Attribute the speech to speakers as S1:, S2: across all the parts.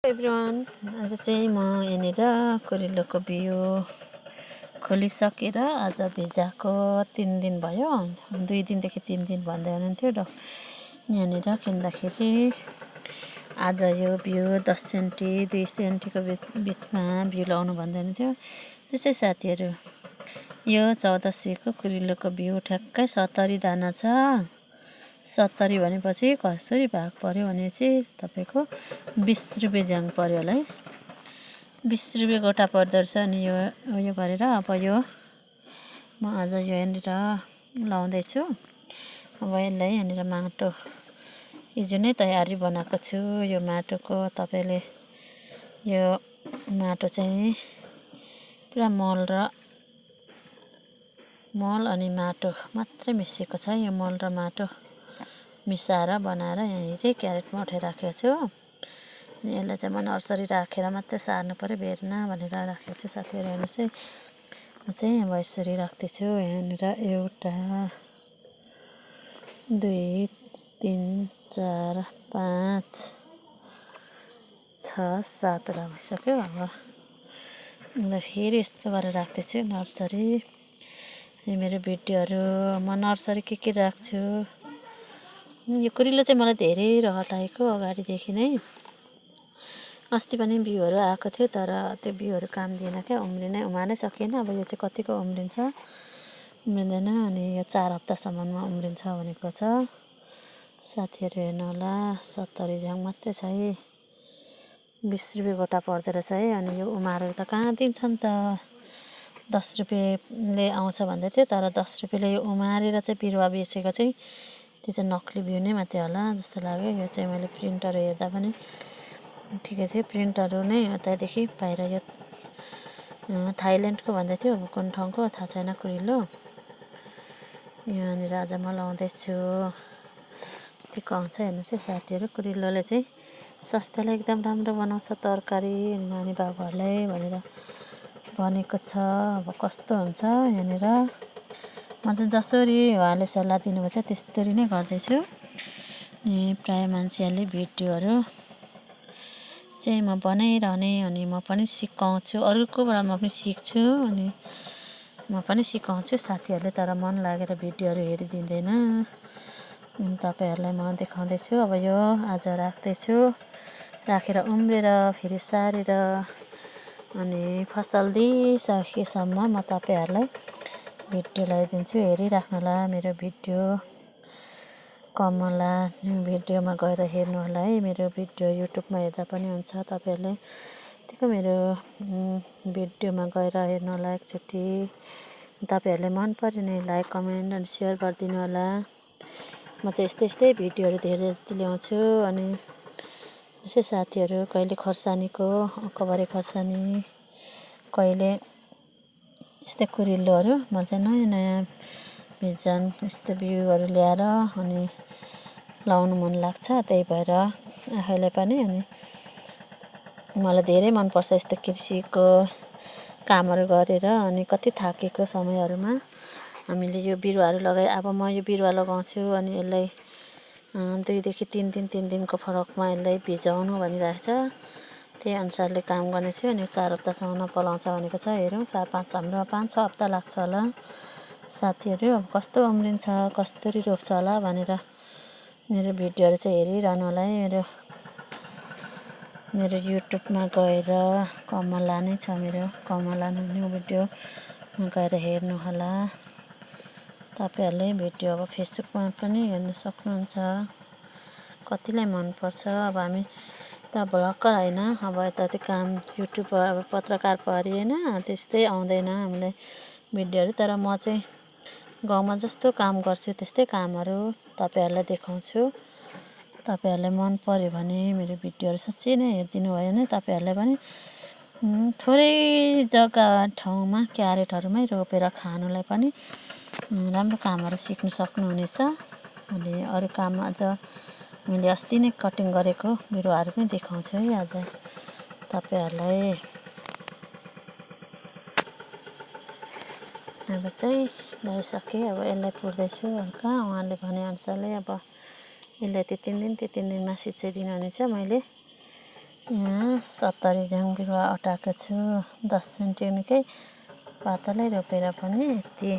S1: Everyone, आज चाहिँ म यहाँनिर कुरिलोको बिउ खोलिसकेर आज भिजाएको 3 दिन भयो। 2 दिनदेखि 3 दिन भन्दै हुनुहुन्थ्यो यहाँनिर किन्दाखेरि। आज यो बिउ 10 सेन्टी 2 सेन्टीको बिचमा बिउ लाउनु भन्दै हुनुहुन्थ्यो। त्यसै साथीहरू, यो 1400 को कुरिलोको बिउ ठ्याक्कै 70 दाना छ। 70 भनेपछि कसरी भाग पर्यो भने चाहिँ तपाईको 20 रुपियाँ ज्याङ पर्यो होला है। 20 रुपियाँ गोटा पर्दो रहेछ। अनि यो गरेर अब यो म आज यो यहाँनिर लाउँदैछु। अब यसलाई यहाँनिर माटो हिजो नै तयारी बनाएको छु। यो माटोको तपाईले यो माटो चाहिँ पुरा मल अनि माटो मात्रै मिसिएको छ। यो मल र माटो मिसाएर बनाएर यहाँ चाहिँ क्यारेटमा उठाइराखेको छु। अनि यसलाई चाहिँ म नर्सरी राखेर मात्रै सार्नु पर्यो, बेर्न भनेर राखेको छु। साथीहरू हेर्नुहोस् है, म चाहिँ अब यसरी राख्दैछु। यहाँनिर 1 2 3 4 5 6 7 भइसक्यो। अब ल फेरि यस्तो गरेर राख्दैछु नर्सरी। अनि मेरो भिडियोहरू म नर्सरी के राख्छु। यो कुरिलो चाहिँ मलाई धेरै रहर लागेको अगाडिदेखि नै। अस्ति पनि बिउहरू आएको थियो, तर त्यो बिउहरू काम दिएन क्या, उमार्नै सकिएन। अब यो चाहिँ कतिको उम्रिँदैन। अनि यो 4 हप्तासम्ममा उम्रिन्छ भनेको छ। साथीहरू हेर्नु होला, 70 ज्याङ मात्रै छ है। 20 रुपियाँ गोटा पर्दो रहेछ है। अनि यो उमारेर त कहाँ दिन्छन् त। 10 रुपियाँले आउँछ भन्दै थियो, तर 10 रुपियाँले यो उमारेर चाहिँ बिरुवा बेचेको चाहिँ त्यो चाहिँ नक्कली बिउ नै मात्रै होला जस्तो लाग्यो। यो चाहिँ मैले प्रिन्टहरू हेर्दा पनि ठिकै थियो। प्रिन्टहरू नै त्यहाँदेखि बाहिर यो थाइल्यान्डको भन्दै थियो, अब कुन ठाउँको थाहा छैन कुरिलो। यहाँनिर आज म लाउँदैछु। कतिको आउँछ हेर्नुहोस् है साथीहरू। कुरिलोले चाहिँ स्वास्थ्यलाई एकदम राम्रो बनाउँछ, तरकारी नानी बाबुहरूलाई भनेर भनेको छ। अब कस्तो हुन्छ यहाँनिर म चाहिँ जसरी उहाँले सल्लाह दिनुभएको छ त्यस्तरी नै गर्दैछु। प्रायः मान्छेहरूले भिडियोहरू चाहिँ म बनाइरहने, अनि म पनि सिकाउँछु, अरूकोबाट म पनि सिक्छु, अनि म पनि सिकाउँछु साथीहरूले। तर मन लागेर भिडियोहरू हेरिदिँदैन। तपाईँहरूलाई म देखाउँदैछु। अब यो आज राख्दैछु, राखेर उम्रेर फेरि सारेर अनि फसल दिइसकेसम्म म तपाईँहरूलाई भिडियो लगाइदिन्छु। हेरिराख्नुहोला मेरो भिडियो। कमला भिडियोमा गएर हेर्नु होला है। मेरो भिडियो युट्युबमा हेर्दा पनि हुन्छ। तपाईँहरूले त्यतिको मेरो भिडियोमा गएर हेर्नु होला एकचोटि। तपाईँहरूले मन पर्यो भने लाइक कमेन्ट अनि सेयर गरिदिनु होला। म चाहिँ यस्तै भिडियोहरू धेरै ल्याउँछु। अनि यसै साथीहरू, कहिले खोर्सानीको अकबरे खोर्सानी, कहिले यस्तै कुरिलोहरू म चाहिँ नयाँ बिजन यस्तो बिउहरू ल्याएर अनि लाउनु मन लाग्छ। त्यही भएर आफैलाई पनि अनि मलाई धेरै मनपर्छ यस्तो कृषिको कामहरू गरेर। अनि कति थाकेको समयहरूमा हामीले यो बिरुवाहरू लगाए। अब म यो बिरुवा लगाउँछु अनि यसलाई 2 देखि 3 दिनको फरकमा यसलाई भिजाउनु भनिरहेको छ। त्यही अनुसारले काम गर्नेछु। अनि 4 हप्तासम्म पलाउँछ भनेको छ। हेरौँ 4-5 हाम्रो 5-6 हप्ता लाग्छ होला साथीहरू। अब कस्तो उम्रिन्छ, कसरी रोप्छ होला भनेर मेरो भिडियोहरू चाहिँ हेरिरहनु होला है। मेरो युट्युबमा गएर कमला नै छ, मेरो कमला न्यू भिडियोमा गएर हेर्नु होला। तपाईँहरूले भिडियो अब फेसबुकमा पनि हेर्न सक्नुहुन्छ। कतिलाई मनपर्छ। अब हामी त भ्लगर होइन, अब यताति काम युट्युब अब पत्रकार परि होइन, त्यस्तै आउँदैन हामीलाई भिडियोहरू। तर म चाहिँ गाउँमा जस्तो काम गर्छु त्यस्तै कामहरू तपाईँहरूलाई देखाउँछु। तपाईँहरूलाई मन पर्यो भने मेरो भिडियोहरू साँच्चै नै हेरिदिनु भयो भने तपाईँहरूलाई पनि थोरै जग्गा ठाउँमा क्यारेटहरूमै रोपेर खानुलाई पनि राम्रो कामहरू सिक्नु सक्नुहुनेछ। अनि अरू काम अझ मैले अस्ति नै कटिङ गरेको बिरुवाहरू पनि देखाउँछु है आज तपाईँहरूलाई। अब चाहिँ ल्याइसकेँ। अब यसलाई पुर्दैछु हल्का उहाँले भनेअनुसारले। अब यसलाई त्यो 3 दिनमा सिँचाइ दिनुहुनेछ। मैले यहाँ 70 झ्याङ बिरुवा अटाएको छु 10 सेन्टिमिटरकै पातलै रोपेर पनि यति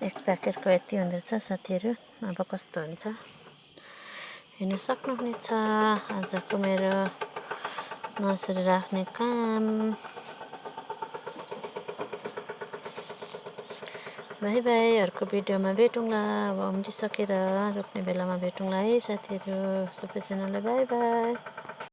S1: एक प्याकेटको यति हुँदो रहेछ साथीहरू। अब कस्तो हुन्छ हेर्न सक्नुहुनेछ आजको मेरो नर्सरी राख्ने काम। बाई बाई, अर्को भिडियोमा भेटौँला। अब उम्रिसकेर रोप्ने बेलामा भेटौँला है साथीहरू। सबैजनालाई बाई बाई।